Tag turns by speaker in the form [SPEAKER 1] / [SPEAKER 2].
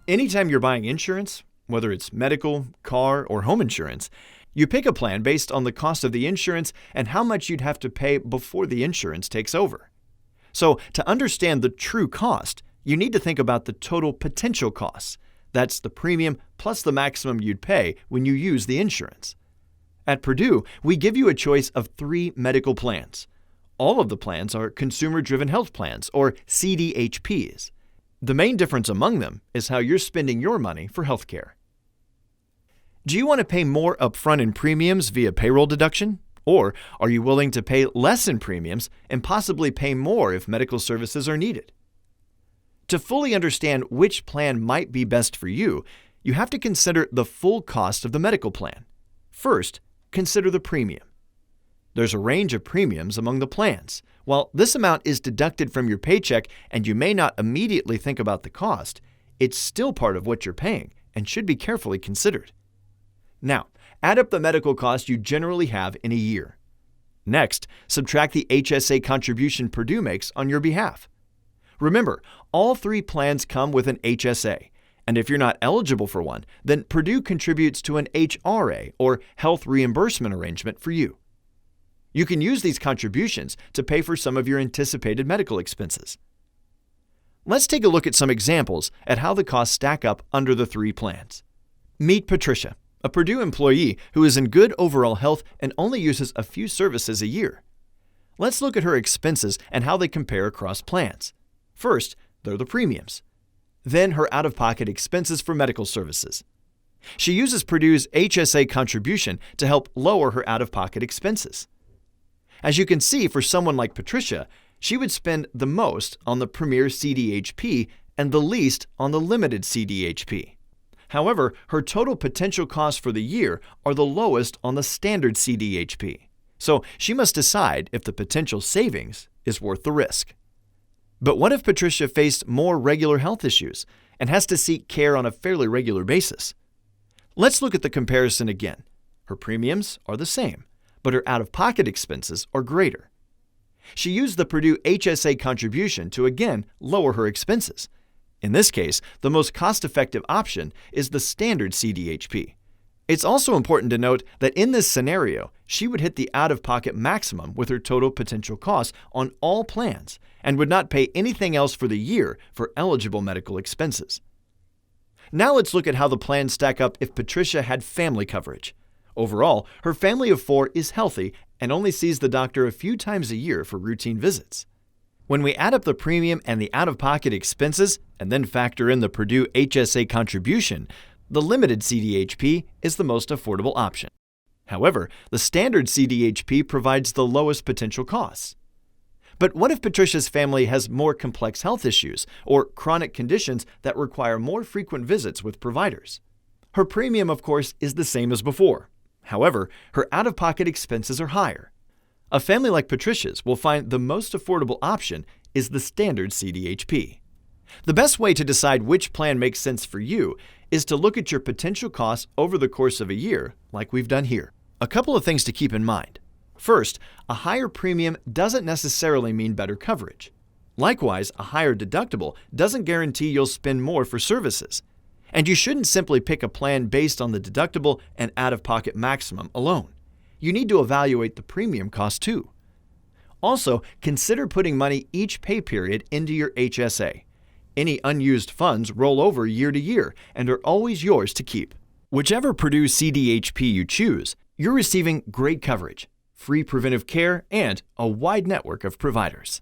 [SPEAKER 1] Anytime you're buying insurance, whether it's medical, car, or home insurance, you pick a plan based on the cost of the insurance and how much you'd have to pay before the insurance takes over. So, to understand the true cost, you need to think about the total potential costs. That's the premium plus the maximum you'd pay when you use the insurance. At Purdue, we give you a choice of 3 medical plans. All of the plans are consumer-driven health plans, or CDHPs. The main difference among them is how you're spending your money for healthcare. Do you want to pay more upfront in premiums via payroll deduction? Or are you willing to pay less in premiums and possibly pay more if medical services are needed? To fully understand which plan might be best for you, you have to consider the full cost of the medical plan. First, consider the premium. There's a range of premiums among the plans. While this amount is deducted from your paycheck and you may not immediately think about the cost, it's still part of what you're paying and should be carefully considered. Now, add up the medical costs you generally have in a year. Next, subtract the HSA contribution Purdue makes on your behalf. Remember, all 3 plans come with an HSA, and if you're not eligible for one, then Purdue contributes to an HRA, or health reimbursement arrangement, for you. You can use these contributions to pay for some of your anticipated medical expenses. Let's take a look at some examples at how the costs stack up under the 3 plans. Meet Patricia, a Purdue employee who is in good overall health and only uses a few services a year. Let's look at her expenses and how they compare across plans. First, they're the premiums. Then her out-of-pocket expenses for medical services. She uses Purdue's HSA contribution to help lower her out-of-pocket expenses. As you can see, for someone like Patricia, she would spend the most on the Premier CDHP and the least on the Limited CDHP. However, her total potential costs for the year are the lowest on the Standard CDHP. So she must decide if the potential savings is worth the risk. But what if Patricia faced more regular health issues and has to seek care on a fairly regular basis? Let's look at the comparison again. Her premiums are the same, but her out-of-pocket expenses are greater. She used the Purdue HSA contribution to again lower her expenses. In this case, the most cost-effective option is the Standard CDHP. It's also important to note that in this scenario, she would hit the out-of-pocket maximum with her total potential costs on all plans and would not pay anything else for the year for eligible medical expenses. Now let's look at how the plans stack up if Patricia had family coverage. Overall, her family of 4 is healthy and only sees the doctor a few times a year for routine visits. When we add up the premium and the out-of-pocket expenses and then factor in the Purdue HSA contribution, the Limited CDHP is the most affordable option. However, the Standard CDHP provides the lowest potential costs. But what if Patricia's family has more complex health issues or chronic conditions that require more frequent visits with providers? Her premium, of course, is the same as before. However, her out-of-pocket expenses are higher. A family like Patricia's will find the most affordable option is the Standard CDHP. The best way to decide which plan makes sense for you is to look at your potential costs over the course of a year, like we've done here. A couple of things to keep in mind. First, a higher premium doesn't necessarily mean better coverage. Likewise, a higher deductible doesn't guarantee you'll spend more for services. And you shouldn't simply pick a plan based on the deductible and out-of-pocket maximum alone. You need to evaluate the premium cost too. Also, consider putting money each pay period into your HSA. Any unused funds roll over year to year and are always yours to keep. Whichever Purdue CDHP you choose, you're receiving great coverage, free preventive care, and a wide network of providers.